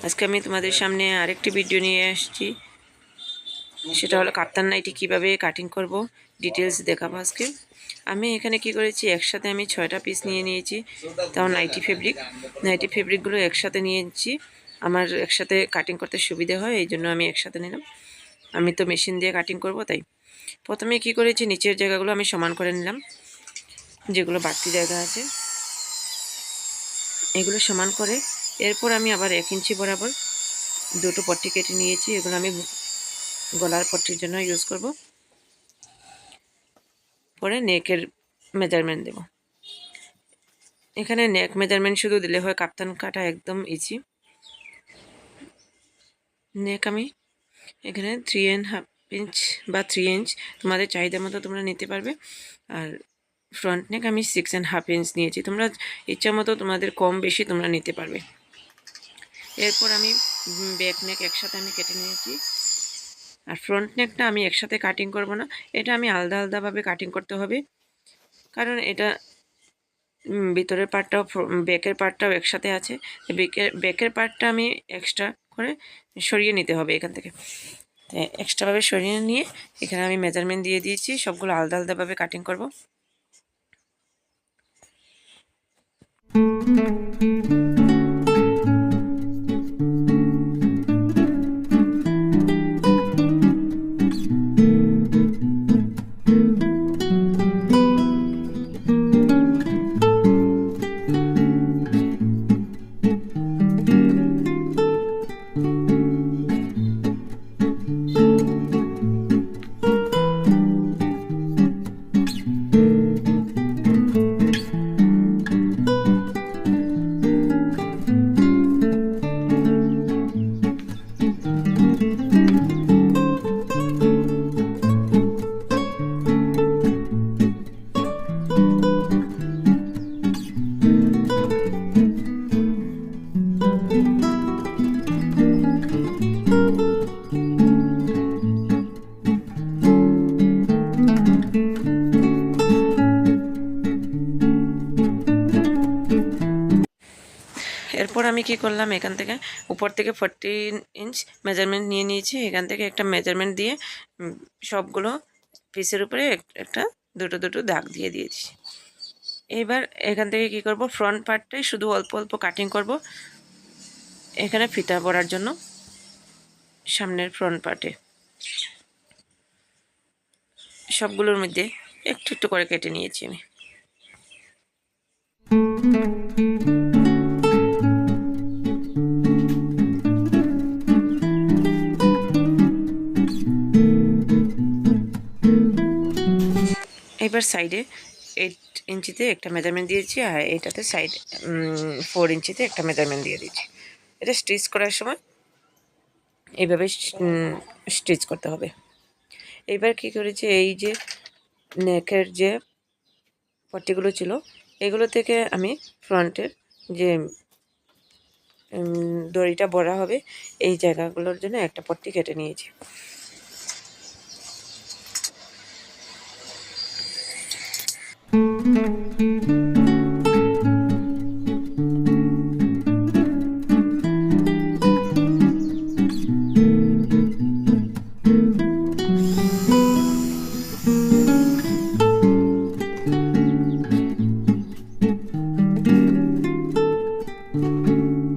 আজকে আমি তোমাদের সামনে আরেকটি ভিডিও নিয়ে আসছি। সেটা হলো কাপ্তান নাইটি কিভাবে কাটিং করব ডিটেলস দেখাবো আজকে। আমি এখানে কি করেছি, একসাথে আমি 6টা পিস নিয়ে নিয়েছি। তাও নাইটি ফেব্রিকগুলো একসাথে নিয়েছি। আমার একসাথে কাটিং করতে সুবিধা হয়, এই জন্য আমি একসাথে নিলাম। আমি তো মেশিন দিয়ে কাটিং করব, তাই প্রথমে কি করেছি, নিচের জায়গাগুলো আমি সমান করে নিলাম। যেগুলো বাড়তি জায়গা আছে এগুলো সমান করে এরপর আমি আবার 1 ইঞ্চি বরাবর দুটো পট্টি কেটে নিয়েছি। এগুলো আমি গলার পট্টির জন্য ইউজ করব। পরে নেকের মেজারমেন্ট দেব। এখানে নেক মেজারমেন্ট শুধু দিলে হয়, কাপ্তান কাটা একদম ইজি। নেক আমি এখানে 3.5 ইঞ্চ বা 3 ইঞ্চ তোমাদের চাহিদা মতো তোমরা নিতে পারবে। আর ফ্রন্ট নেক আমি 6.5 ইঞ্চ নিয়েছি। তোমরা ইচ্ছা মতো তোমাদের কম বেশি তোমরা নিতে পারবে। এরপর আমি ব্যাক নেক একসাথে আমি কেটে নিয়েছি। আর ফ্রন্ট নেকটা আমি একসাথে কাটিং করব না, এটা আমি আলাদা আলাদাভাবে কাটিং করতে হবে। কারণ এটা ভিতরের পার্টটাও ব্যাকের পার্টটাও একসাথে আছে। ব্যাকের পার্টটা আমি এক্সট্রা করে সরিয়ে নিতে হবে এখান থেকে। এক্সট্রাভাবে সরিয়ে নিয়ে এখানে আমি মেজারমেন্ট দিয়ে দিয়েছি। সবগুলো আলাদা আলাদাভাবে কাটিং করব। এরপর আমি কি করলাম, এখান থেকে উপর থেকে 14 ইঞ্চ মেজারমেন্ট নিয়ে নিয়েছি। এখান থেকে একটা মেজারমেন্ট দিয়ে সবগুলো পিসের উপরে একটা দুটো দুটো দাগ দিয়ে দিয়েছি। এবার এখান থেকে কি করব, ফ্রন্ট পার্টটাই শুধু অল্প অল্প কাটিং করব এখানে ফিতা পরার জন্য। সামনের ফ্রন্ট পার্টে সবগুলোর মধ্যে একটু একটু করে কেটে নিয়েছি আমি। এবার সাইডে 8 ইঞ্চিতে একটা মেজারমেন্ট দিয়েছি, আর এটাতে সাইড 4 ইঞ্চিতে একটা মেজারমেন্ট দিয়ে দিয়েছি। এটা স্টিচ করার সময় এইভাবে স্টিচ করতে হবে। এবার কি করেছি, এই যে নেকের যে পট্টিগুলো ছিল এগুলো থেকে আমি ফ্রন্টের যে দড়িটা বড়া হবে এই জায়গাগুলোর জন্য একটা পট্টি কেটে নিয়েছি।